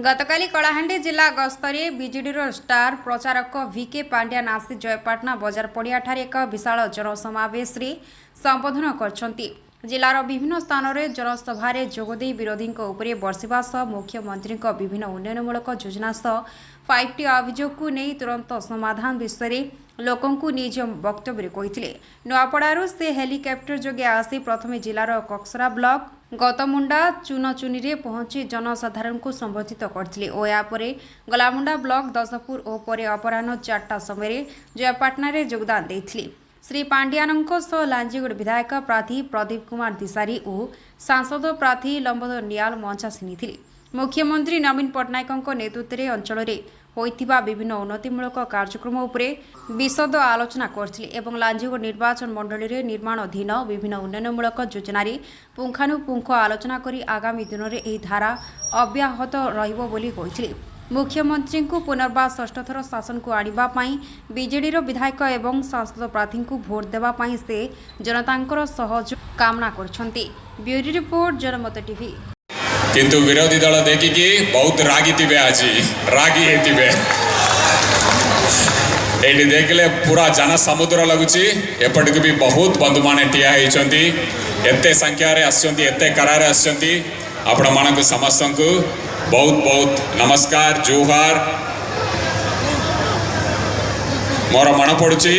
गतकाली कलाहांडी जिला गस्तरे BJD star प्रचारक VK Pandian आसी जयपाटना बजार पड़िया एक विशाल जनसमावेश संबोधन करछंती। जिलार विभिन्न स्थान में जनसभा जोगदे विरोधी बर्षिवा सह मुख्यमंत्री विभिन्न उन्नयनमूलक योजना सह 5टी अभियोग को नहीं तुरंत समाधान विषय लोकंकु निज वक्तव्य कही। नुआपड़ारू से हेलिकप्टर जोगे आसी प्रथमे जिलार कक्सरा ब्लॉक गतमुंडा चुनचुनी रे पहुंची जनसाधारण को संबोधित करथिले ओ यापरे गलामुंडा ब्लॉक दशपुर और परे अपराह्न 4टा समय जयपाटना रे योगदान देथिले। श्री पांड्यानंक सह लांजीगुड़ विधायक प्रार्थी प्रदीप कुमार दिसारी और सांसद प्रार्थी लंबोदर नियाल मंच आसी मुख्यमंत्री नवीन पट्टनायक नेतृत्व में अंचल होइथिबा विभिन्न उन्नतिमूलक कार्यक्रम उपरे विशद आलोचना करथिले एवं लांजीगुड़ निर्वाचन मंडली रे निर्माणाधीन विभिन्न उन्नयनमूलक योजना पुंखानुपुंख आलोचना करी आगामी दिन में यह धारा अब्याहत रहिबो बोली कहिथिले। मुख्यमंत्री को पुनर्बार षष्ठ थर शासन को आनिबा पई बीजेडी विधायक एवं सांसद प्रार्थी को भोट देबा पई से जनतांकर सहयोग कामना करछंती। ब्यूरो रिपोर्ट जनमत टीवी। किंतु विरोधी दल देखिकी बहुत रागी थे आज रागी हेतिबे एटी देखले पूरा जन समुद्र लगुच एपट भी बहुत बंधु मान ठिया होती एते संख्यार आते करार आपण मानक समस्त को बहुत बहुत नमस्कार जोहार। मोर मन पड़ुची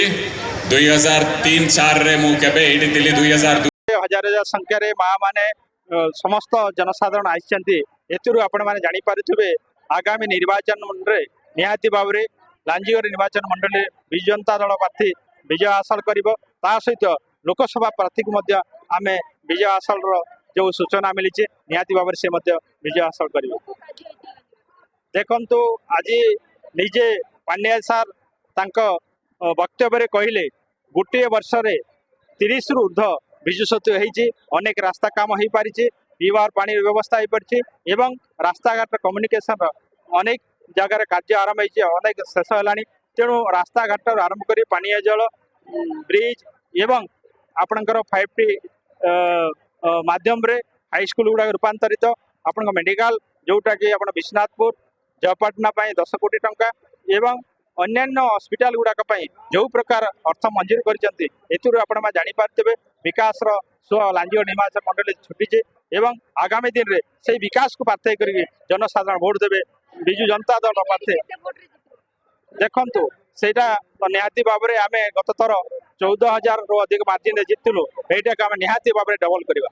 2003-04 रे मु केबे एटी दिल्ली 2002 संख्यार माँ माने समस्त जनसाधारण आसी आपण मैंने जापे आगामी निर्वाचन रे निहाती भाव में लांजीगड़ निर्वाचन मंडली विजु जनता दल प्रार्थी विजय हासिल कर सहित लोकसभा प्रार्थी को आम विजय हासिल जो सूचना मिली निहाती भाव से विजय हासिल कर देखु आज निजे पांड्या सार वक्तव्य कहले गोटे वर्ष 30 रु ऊर्ध विजु सेतु होती अनेक रास्ता काम हो पारी पीवार पानी व्यवस्था हो पारी एवं रास्ता घाट कम्युनिकेशन अनेक जगार कार्य आरंभ हो अनेक शेष है तेणु रास्ता घाट आरंभ कर पानी जल ब्रिज एवं आपणकर 5टी माध्यम हाईस्कूल गुड़ा रूपांतरित आपण मेडिकल जोटा कि आप विश्वनाथपुर जयपाटना 10 कोटी टंका एवं अन्यान्य हॉस्पिटल गुड़ाक जो प्रकार अर्थ मंजूर कर जापारे विकास लांजीगड़ निर्वाचन मंडली छुटी एवं आगामी दिन में से विकास को प्रार्थी कर जनसाधारण भोट देवे विजु जनता दल प्रार्थी देखु सेटा निहाती भाव में आम गत थर 14,000 रु अधिक मार्जिन जीतलु यहीटा आम निहाती भाव में डबल करवा।